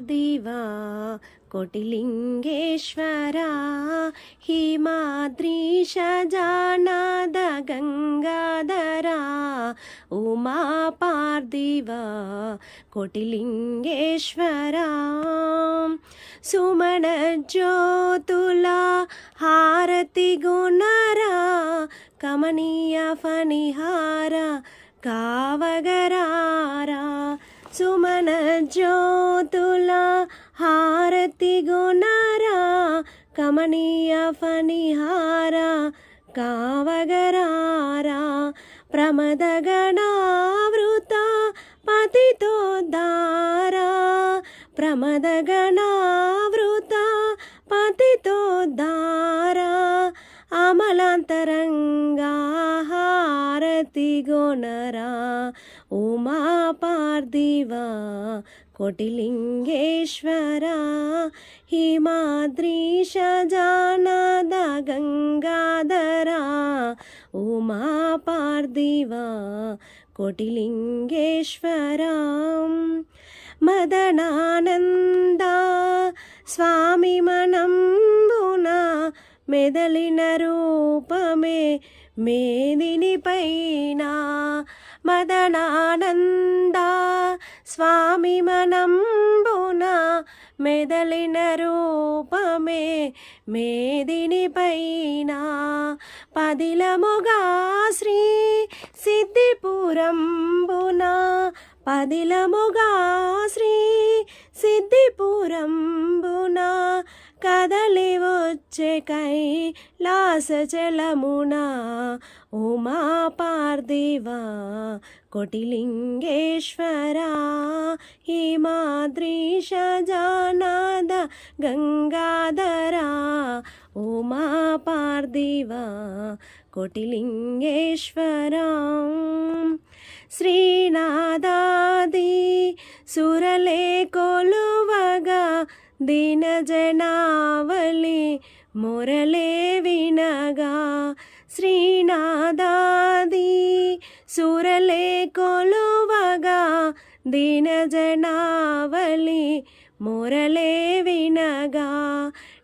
పార్థివా కోటిలింగేశ్వరా హిమాద్రీశ జానాద గంగాధరా ఉమా పార్థివా కోటిలింగేశ్వరా సుమన జ్యోతుల హారతి గుణరా కమనీయ ఫణిహార కావగరారా సుమన జ్యోతుల హారతి గుణరా కమనీయ ఫణిహార కావగరారా ప్రమదగణావృత పతితోద్ధారా ప్రమదగణావృత పతితోద్ధారా అమలాంతరంగా హారతి గొనరా ఉమా పార్థివా కోటిలింగేశ్వరా హిమాద్రీశ జానాద గంగాధరా ఉమా పార్థివా కోటిలింగేశ్వరా మదనానంద స్వామి మనంబున మెదలిన రూపమే మేదిని పైన మదనానంద స్వామి మనంబున మెదలిన రూపమే మేదిని పైన పదిలముగా శ్రీ సిద్ధిపురంబున పదిలముగా శ్రీ సిద్ధిపురంబున కదలి వచ్చే కైలాసచలమున ఉమా పార్థివా కోటిలింగేశ్వరా హిమాద్రీశ జానాద గంగాధరా ఉమా పార్థివా కోటిలింగేశ్వరా శ్రీనాదాది సురలే కొలువగా దీన జనావళి మొరలే వినగా శ్రీనాదాది సురలే కొలువగా దీన జనావళి మొరలే వినగా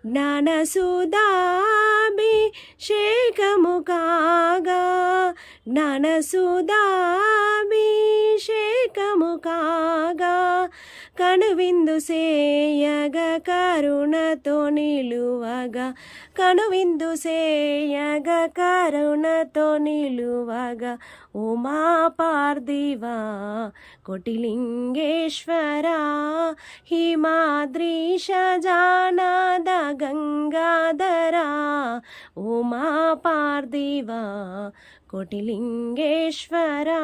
జ్ఞానసుధాభిషేకము కాగా జ్ఞానసుధాభిషేకము కాగా కనువిందు సేయగ కరుణతో నిలువగా కనువిందు సేయగ కరుణతో నిలువగా ఉమా పార్థివా కోటిలింగేశ్వరా హిమాద్రీశ జానాద గంగాధరా ఉమా పార్థివా కోటిలింగేశ్వరా.